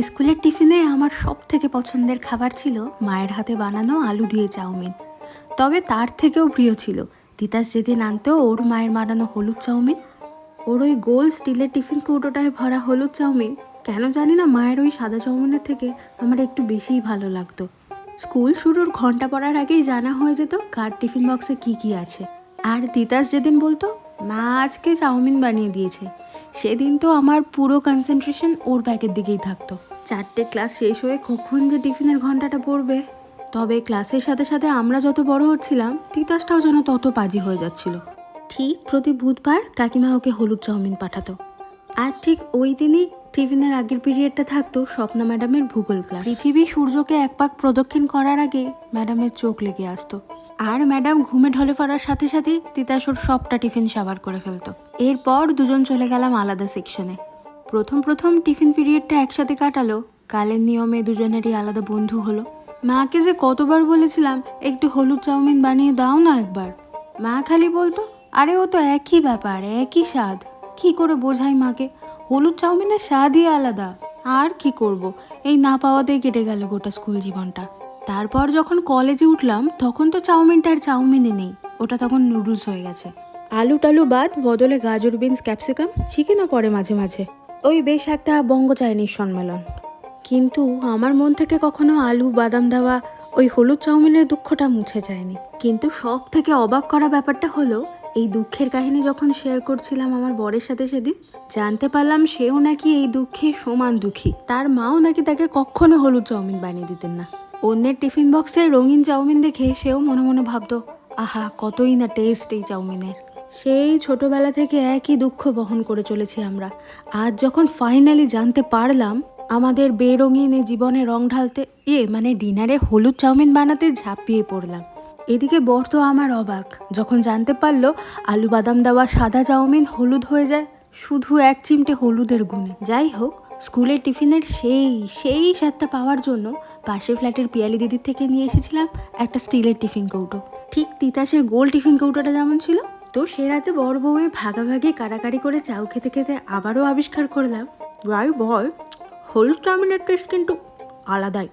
স্কুলের টিফিনে আমার সব থেকে পছন্দের খাবার ছিল মায়ের হাতে বানানো আলু দিয়ে চাউমিন। তবে তার থেকেও প্রিয় ছিল তিতাস যেদিন আনতো ওর মায়ের বানানো হলুদ চাউমিন। ওর ওই গোল স্টিলের টিফিন কৌটোটায় ভরা হলুদ চাউমিন কেন জানি না মায়ের ওই সাদা চাউমিনের থেকে আমার একটু বেশিই ভালো লাগতো। স্কুল শুরুর ঘন্টা পড়ার আগেই জানা হয়ে যেত কার টিফিন বক্সে কি কি আছে। আর তিতাস যেদিন বলতো মা আজকে চাউমিন বানিয়ে দিয়েছে, সেদিন তো আমার পুরো কনসেন্ট্রেশন ওর ব্যাগের দিকেই থাকতো। 4টে ক্লাস শেষ হয়ে কখন যে টিফিনের ঘন্টাটা পড়বে। তবে ক্লাসের সাথে সাথে আমরা যত বড় হচ্ছিলাম তিতাসটাও যেন তত পাজি হয়ে যাচ্ছিল। ঠিক প্রতি বুধবার কাকিমা ওকে হলুদ চাউমিন পাঠাতো। আর ঠিক ওই দিনই টিফিনের আগের পিরিয়ডটা থাকতো স্বপ্না ম্যাডামের ভূগোল ক্লাস। পৃথিবী সূর্যকে এক পাক প্রদক্ষিণ করার আগে ম্যাডামের চোখ লেগে আসতো, আর ম্যাডাম ঘুমে ঢলে পড়ার সাথে সাথে তিতাস ওর সবটা টিফিন সাবার করে ফেলতো। এরপর দুজন চলে গেলাম আলাদা সেকশনে। প্রথম টিফিন পিরিয়ডটা একসাথে কাটালো, কালের নিয়মে দুজনেরই আলাদা বন্ধু হলো। মাকে যে কতবার বলেছিলাম একটু হলুদ চাউমিন বানিয়ে দাও না একবার, মা খালি বলতো আরে ও তো একই ব্যাপার, একই স্বাদ। কি করে বোঝাই মাকে, হলুদ চাউমিনের স্বাদই আলাদা। আর কি করব, এই না পাওয়াতেই কেটে গেল গোটা স্কুল জীবনটা। তারপর যখন কলেজে উঠলাম তখন তো চাউমিনটা আর চাউমিনে নেই, ওটা তখন নুডলস হয়ে গেছে। আলু টালু বাদ বদলে গাজর, বিনস, ক্যাপসিকাম, চিকেনও পড়ে মাঝে মাঝে। ওই বেশ একটা বঙ্গ চাইনিজ সম্মেলন। কিন্তু আমার মন থেকে কখনো আলু বাদাম দেওয়া ওই হলুদ চাউমিনের দুঃখটা মুছে যায়নি। কিন্তু সব থেকে অবাক করা ব্যাপারটা হলো এই দুঃখের কাহিনী যখন শেয়ার করছিলাম আমার বরের সাথে সেদিন, জানতে পারলাম সেও নাকি এই দুঃখে সমান দুঃখী। তার মাও নাকি তাকে কখনো হলুদ চাউমিন বানিয়ে দিতেন না। অন্যের টিফিন বক্সে রঙিন চাউমিন দেখে সেও মনে মনে ভাবতো আহা কতই না টেস্ট এই চাউমিনের। সেই ছোটবেলা থেকে একই দুঃখ বহন করে চলেছি আমরা। আজ যখন ফাইনালি জানতে পারলাম আমাদের বেরঙিন এই জীবনে রং ঢালতে ডিনারে হলুদ চাউমিন বানাতে ঝাঁপিয়ে পড়লাম। এদিকে বর তো আমার অবাক যখন জানতে পারলো আলু বাদাম দেওয়া সাদা চাউমিন হলুদ হয়ে যায় শুধু এক চিমটে হলুদের গুণে। যাই হোক, স্কুলের টিফিনের সেই স্বাদটা পাওয়ার জন্য পাশের ফ্ল্যাটের পিয়ালি দিদির থেকে নিয়ে এসেছিলাম একটা স্টিলের টিফিন কৌটো। ঠিক তিতাসের গোল টিফিন কৌটোটা যেমন ছিল, তো সে রাতে বর বউয়ে ভাগাভাগি কাড়াকাড়ি করে চাউ খেতে খেতে আবারও আবিষ্কার করলাম বল হলুদ চাউমিনের টেস্ট কিন্তু আলাদাই।